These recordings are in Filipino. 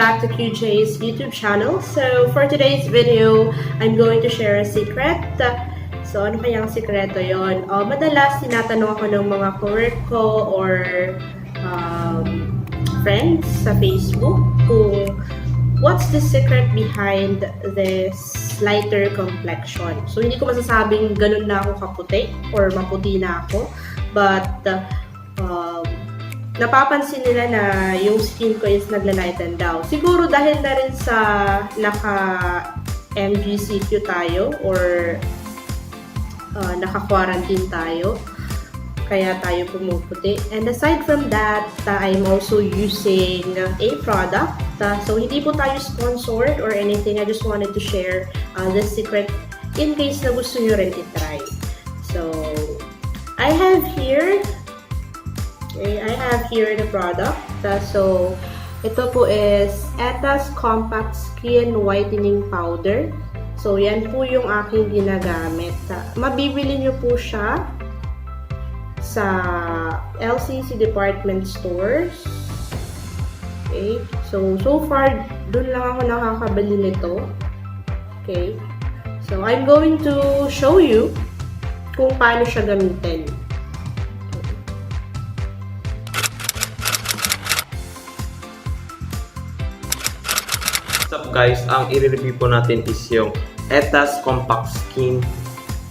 back to QJ's YouTube channel. So for today's video, I'm going to share a secret. So ano kayang sikreto yon? Madalas tinatanong ako ng mga cowork ko or friends sa Facebook kung what's the secret behind this lighter complexion. So hindi ko masasabing ganun na ako kaputi or maputi na ako, but napapansin nila na yung skin ko is nagla-lighten daw. Siguro dahil na rin sa naka-MGCQ tayo or naka-quarantine tayo, kaya tayo pumuputi. And aside from that, I'm also using a product. So hindi po tayo sponsored or anything. I just wanted to share this secret in case na gusto nyo rin itry. So, I have here the product. So, ito po is Etas Compact Skin Whitening Powder. So, yan po yung aking ginagamit. Mabibili nyo po siya sa LCC department stores. Okay. So far, dun lang ako nakakabili nito. Okay. So, I'm going to show you kung paano siya gamitin. What's up guys, ang i-review po natin is yung Etas Compact Skin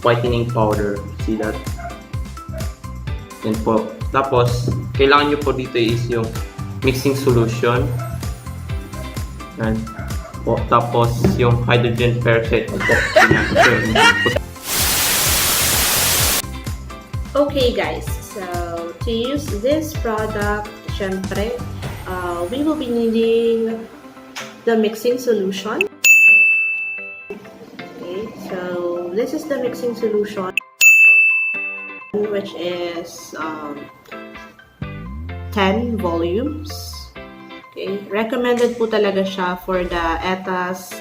Whitening Powder. See that? Yan po. Tapos, kailangan nyo po dito is yung mixing solution. Yan. Po. Tapos, yung hydrogen peroxide. Okay guys, so to use this product, syempre, we will be needing the mixing solution. Okay, so this is the mixing solution, which is 10 volumes. Okay, recommended po talaga siya for the Etas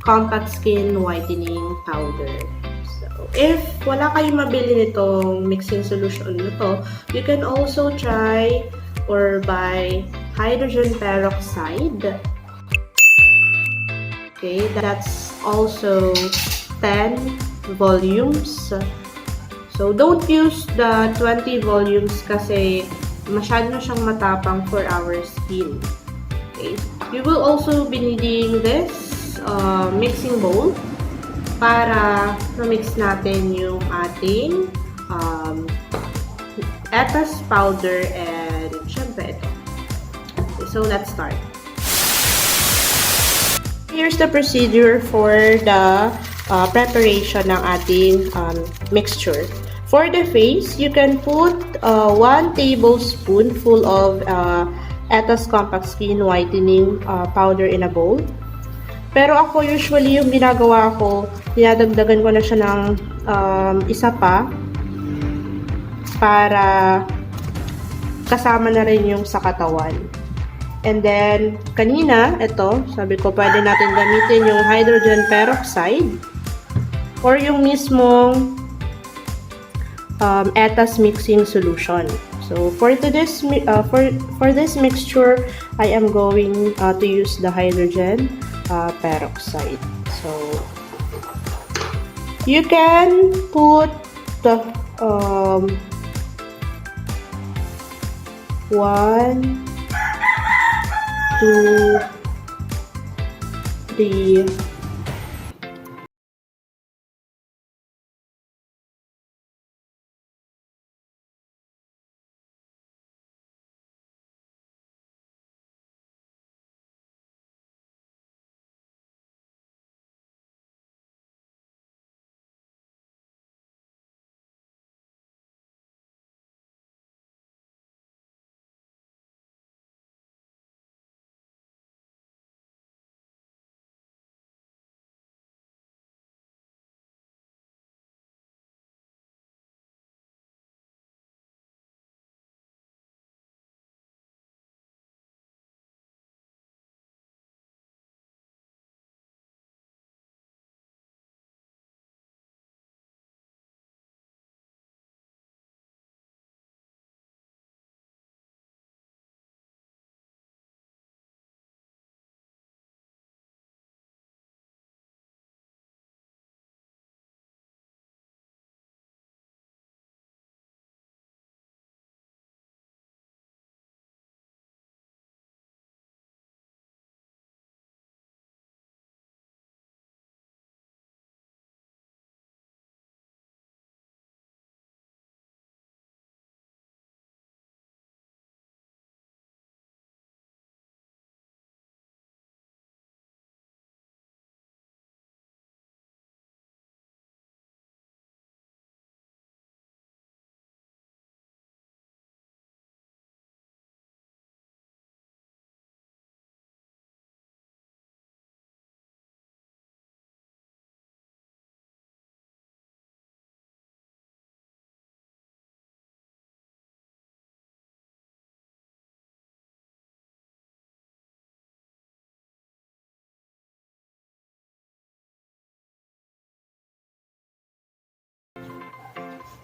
Compact Skin Whitening Powder. So, if wala kayong mabili nitong mixing solution nito, you can also try or buy hydrogen peroxide. Okay, that's also 10 volumes. So, don't use the 20 volumes kasi masyado na siyang matapang for our skin. Okay, you will also be needing this mixing bowl para ma-mix natin yung ating Etas powder and syempre ito. Okay, so let's start. Here's the procedure for the preparation ng ating mixture. For the face, you can put 1 tablespoon full of Etas Compact Skin Whitening powder in a bowl. Pero ako usually yung ginagawa ko, dinadagdagan ko na siya ng isa pa para kasama na rin yung sa katawan. And then, kanina, ito, sabi ko pwede natin gamitin yung hydrogen peroxide or yung mismong Etas mixing solution. So, for this mixture, I am going to use the hydrogen peroxide. So, you can put the 1, 2, 3,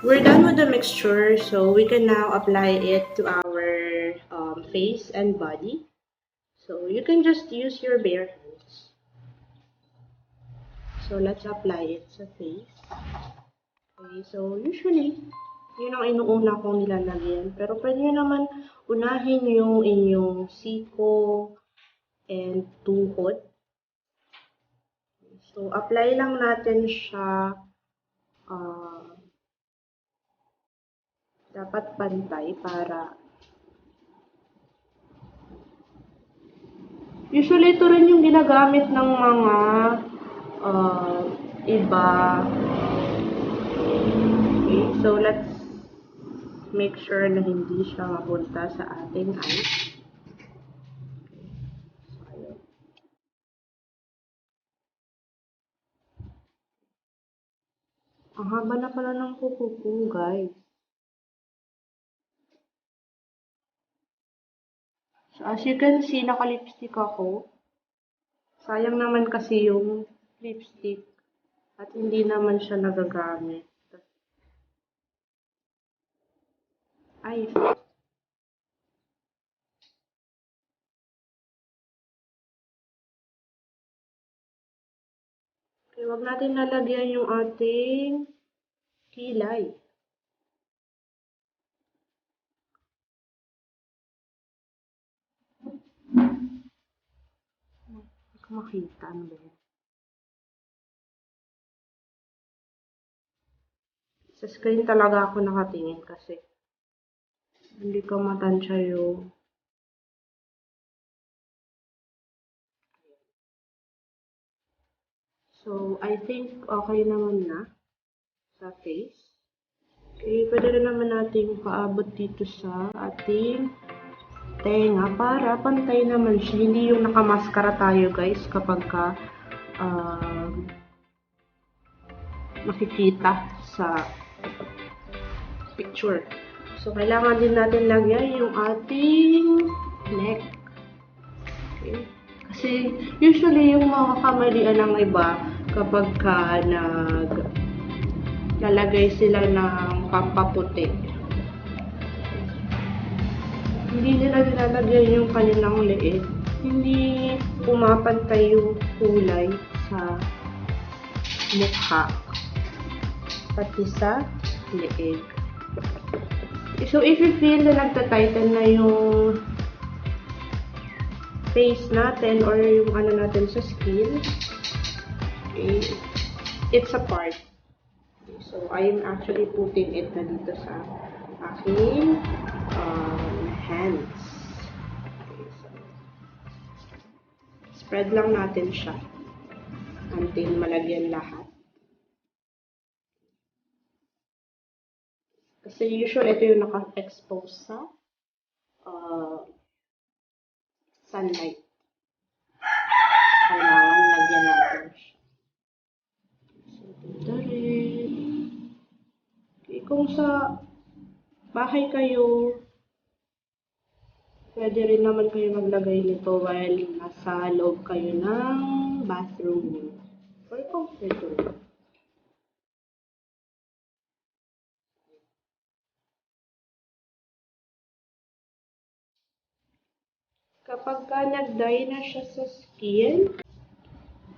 We're done with the mixture, so we can now apply it to our face and body. So you can just use your bare hands. So let's apply it sa face. Okay, so usually, yun ang inuuna kong nilalagyan. Pero pwede nyo naman unahin yung inyong siko and tuhod. So, apply lang natin siya dapat pantay para usually ito rin yung ginagamit ng mga iba. Okay, so let's make sure na hindi siya mapunta sa ating eyes. Ang haba na pala ng kuko ko, guys. So, as you can see, naka-lipstick ako. Sayang naman kasi yung lipstick at hindi naman siya nagagamit. Ay, okay, wag natin nalagyan yung ating kilay. Hindi ko makita. Ano ba yan? Sa screen talaga ako nakatingin kasi hindi ko matansya yung so, I think okay naman na sa face. Okay, pwede rin naman natin paabot dito sa ating tenga para pantay naman siya. Hindi yung nakamaskara tayo guys kapag ka makikita sa picture. So, kailangan din natin lagyan yung ating neck. Okay. Kasi, usually, yung mga kamalian ng iba, kapag ka lalagay sila ng pampaputi, hindi nila nilalagyan yung kanilang leeg. Hindi pumapantay yung kulay sa mukha, pati sa leeg. So, if you feel na nagtatighten na yung face natin or yung ano natin sa skin, okay, it's a part. Okay, so, I am actually putting it na dito sa aking hands. Okay, so, spread lang natin siya until malagyan lahat. Kasi usually ito yung naka-expose sa sunlight. Kailangan lagyan natin siya. So, dito rin. Okay, kung sa bahay kayo, pwede rin naman kayo maglagay nito while nasa loob kayo ng bathroom niyo. For comfortable. Kapag ka nag-dry na siya sa skin,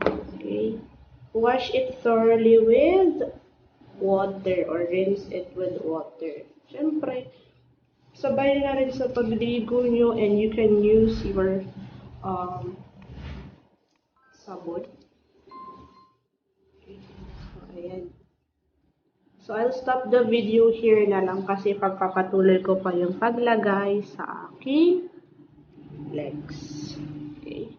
okay, wash it thoroughly with water or rinse it with water. Siyempre, sabay na rin sa pagligo nyo and you can use your sabon. Okay. So, ayan. So, I'll stop the video here na lang kasi pagpapatuloy ko pa yung paglagay sa aking legs. Okay.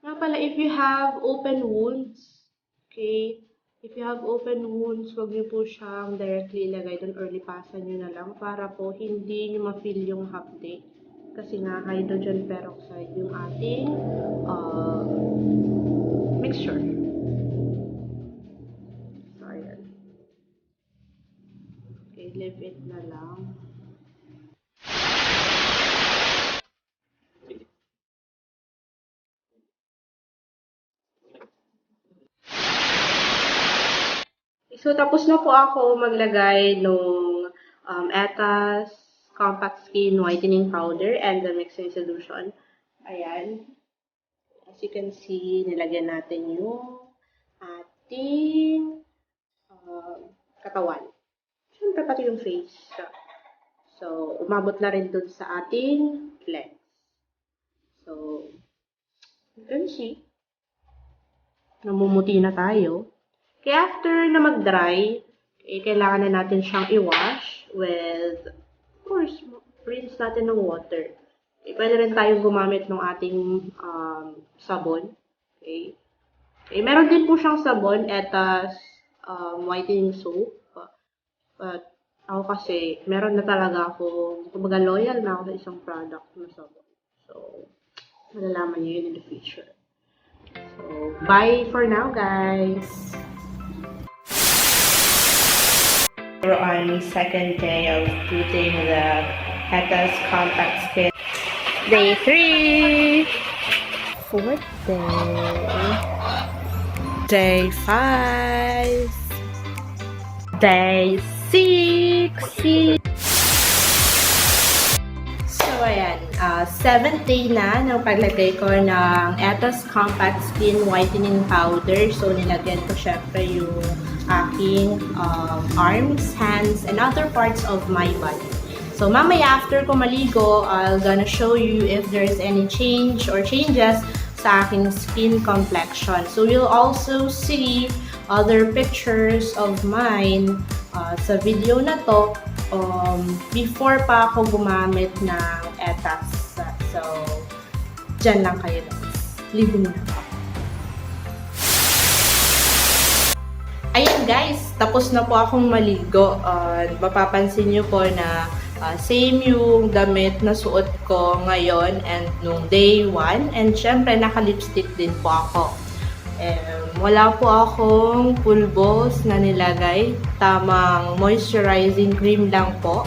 Nga pala, if you have open wounds, okay, if you have open wounds, huwag niyo po siyang directly ilagay doon or lipasan niyo na lang para po hindi niyo ma-feel yung hapde. Kasi nga, hydrogen peroxide yung ating mixture. So, ayan. Okay, leave it na lang. So, tapos na po ako maglagay nung Etas Compact Skin Whitening Powder and the mixing solution. Ayan. As you can see, nilagyan natin yung ating katawan. Siyempre, pati yung face. So, umabot na rin dun sa ating legs. So, you can see, namumuti na tayo. Kaya after na mag-dry, kailangan na natin siyang i-wash with, of course, rinse natin ng water. Pwede rin tayong gumamit ng ating sabon. Okay. Meron din po siyang sabon, Etas whitening soap. But ako kasi, meron na talaga ako, kumbaga loyal na ako sa isang product na sabon. So, malalaman niyo yun in the future. So, bye for now, guys! We're on second day of putting the Etas Compact Skin. Day 3! Fourth day. Day 5. Day 6. So, ayan. 7th day na ng paglagay ko ng Etas Compact Skin Whitening Powder. So, nilagyan ko syempre yung aking arms, hands, and other parts of my body. So, mamaya after ko maligo, I'll gonna show you if there's any change or changes sa aking skin complexion. So, you'll also see other pictures of mine sa video na to before pa ako gumamit ng Etas. So, dyan lang kayo guys. Ligo na ako. Ayan guys, tapos na po akong maligo. Mapapansin nyo po na same yung damit na suot ko ngayon and nung day 1. And syempre, naka-lipstick din po ako. Wala po akong pulbos na nilagay. Tamang moisturizing cream lang po.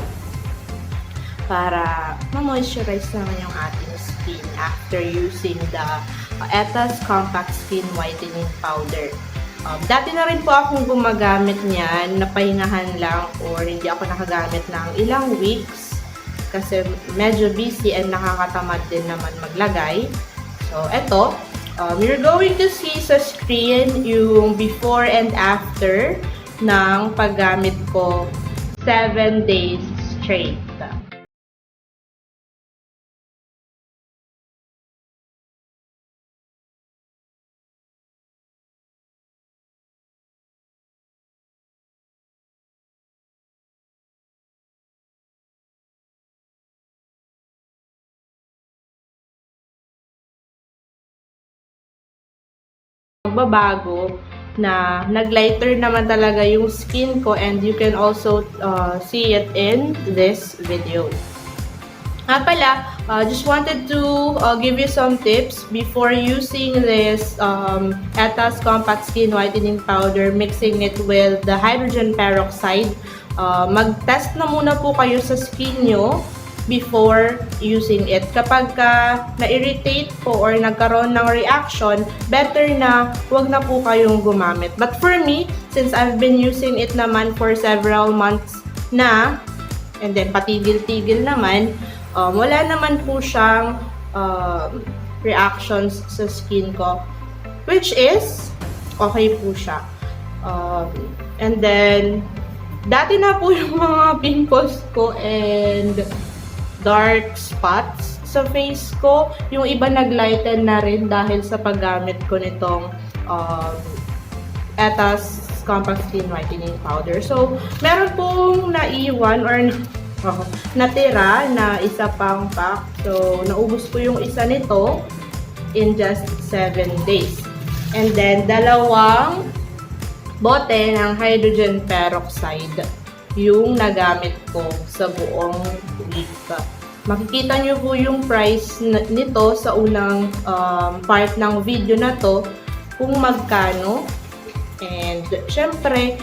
Para ma-moisturize naman yung ating skin after using the Etas Compact Skin Whitening Powder. Dati na rin po akong gumagamit niyan, napahingahan lang or hindi ako nakagamit ng ilang weeks kasi medyo busy and nakakatamad din naman maglagay. So, eto, you're going to see sa screen yung before and after ng paggamit ko 7 days straight. Magbabago na nag-lighter naman talaga yung skin ko and you can also see it in this video. Pala, just wanted to give you some tips before using this Etas Compact Skin Whitening Powder, mixing it with the hydrogen peroxide. Mag-test na muna po kayo sa skin nyo before using it. Kapag na-irritate po or nagkaroon ng reaction, better na huwag na po kayong gumamit. But for me, since I've been using it naman for several months na, and then patigil-tigil naman, wala naman po siyang reactions sa skin ko. Which is, okay po siya. And then, dati na po yung mga pimples ko and dark spots sa face ko. Yung iba naglighten na rin dahil sa paggamit ko nitong Etas Compact Skin Whitening Powder. So, meron pong naiwan or natira na isa pang pack. So, naubos ko yung isa nito in just 7 days. And then, dalawang bote ng hydrogen peroxide yung nagamit ko sa buong week. Makikita nyo po yung price nito sa unang part ng video na to kung magkano. And syempre,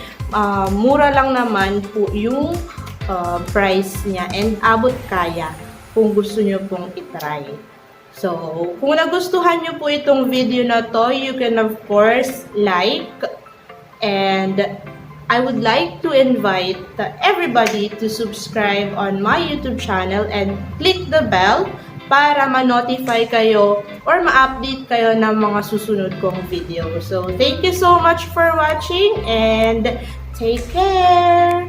mura lang naman po yung price niya and abot kaya kung gusto nyo pong itry. So, kung nagustuhan nyo po itong video na to, you can of course like and I would like to invite everybody to subscribe on my YouTube channel and click the bell para ma-notify kayo or ma-update kayo ng mga susunod kong video. So, thank you so much for watching and take care!